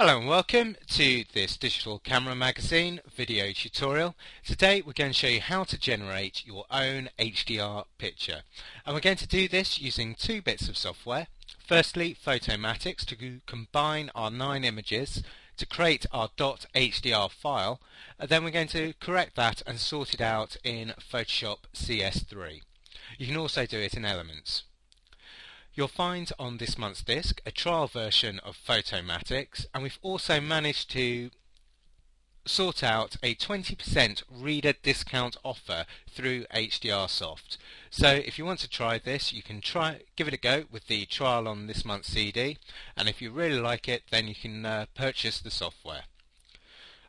Hello and welcome to this digital camera magazine video tutorial. Today we're going to show you how to generate your own HDR picture, and we're going to do this using two bits of software. Firstly, photomatix to combine our 9 images to create our .hdr file, and then we're going to correct that and sort it out in Photoshop CS3. You can also do it in Elements. You'll find on this month's disc a trial version of photomatix, and we've also managed to sort out a 20% reader discount offer through HDRsoft. So if you want to try this, you can give it a go with the trial on this month's CD, and if you really like it, then you can purchase the software.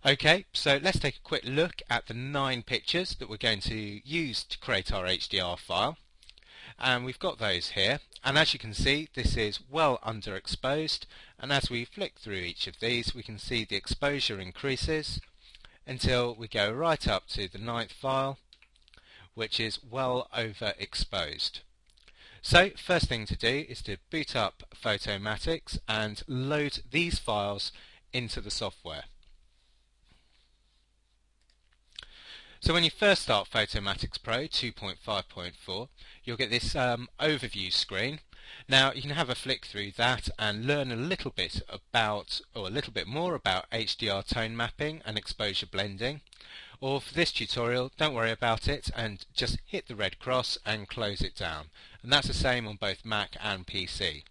Okay, so let's take a quick look at the 9 pictures that we're going to use to create our HDR file. And we've got those here, and as you can see, this is well underexposed, and as we flick through each of these, we can see the exposure increases until we go right up to the 9th file, which is well overexposed. So first thing to do is to boot up photomatix and load these files into the software. So when you first start Photomatix Pro 2.5.4, you'll get this overview screen. Now you can have a flick through that and learn a little bit about, or a little bit more about HDR tone mapping and exposure blending. Or for this tutorial, don't worry about it and just hit the red cross and close it down. And that's the same on both Mac and PC.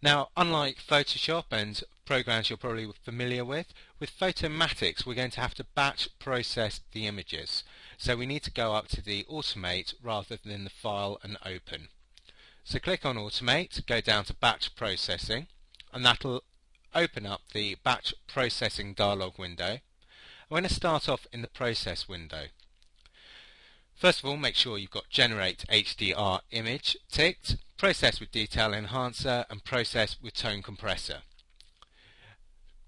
Now, unlike Photoshop and programs you're probably familiar with Photomatix we're going to have to batch process the images. So we need to go up to the Automate rather than the File and Open. So click on Automate, go down to Batch Processing, and that'll open up the Batch Processing dialog window. We're going to start off in the Process window. First of all, make sure you've got Generate HDR Image ticked, Process with Detail Enhancer, and Process with Tone Compressor.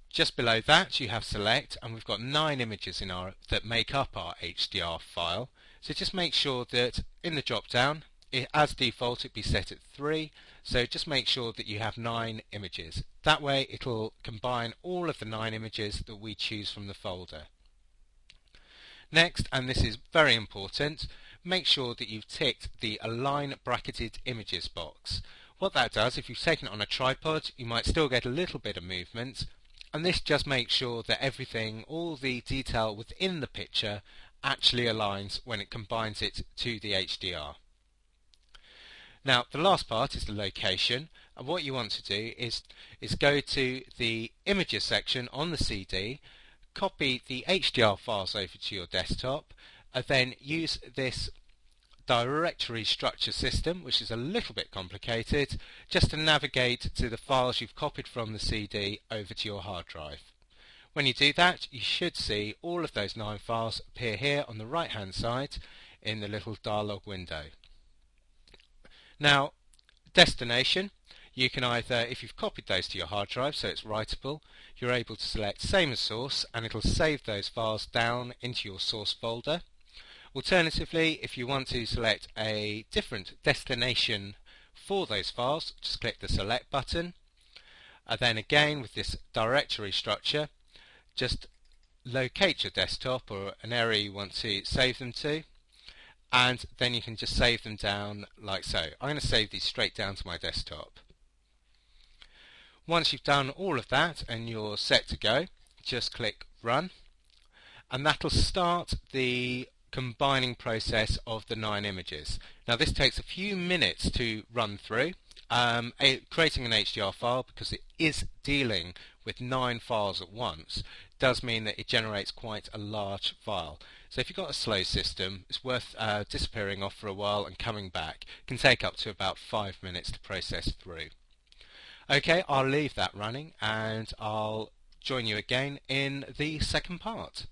Just below that you have Select, and we've got 9 images that make up our HDR file. So just make sure that in the drop down, as default it'd be set at 3, so just make sure that you have 9 images. That way it'll combine all of the 9 images that we choose from the folder. Next, and this is very important, make sure that you've ticked the Align Bracketed Images box. What that does, if you've taken it on a tripod, you might still get a little bit of movement, and this just makes sure that everything, all the detail within the picture, actually aligns when it combines it to the HDR. Now the last part is the location, and what you want to do is go to the Images section on the CD, copy the HDR files over to your desktop, and then use this directory structure system, which is a little bit complicated, just to navigate to the files you've copied from the CD over to your hard drive. When you do that, you should see all of those 9 files appear here on the right hand side in the little dialog window. Now, destination, you can either, if you've copied those to your hard drive so it's writable, you're able to select Same as Source and it'll save those files down into your source folder. Alternatively, if you want to select a different destination for those files, just click the Select button, and then again with this directory structure, just locate your desktop or an area you want to save them to, and then you can just save them down like so. I'm going to save these straight down to my desktop. Once you've done all of that and you're set to go, just click Run, and that'll start the combining process of the 9 images. Now this takes a few minutes to run through. Creating an HDR file, because it is dealing with 9 files at once, does mean that it generates quite a large file. So if you've got a slow system, it's worth disappearing off for a while and coming back. It can take up to about 5 minutes to process through. Okay, I'll leave that running and I'll join you again in the second part.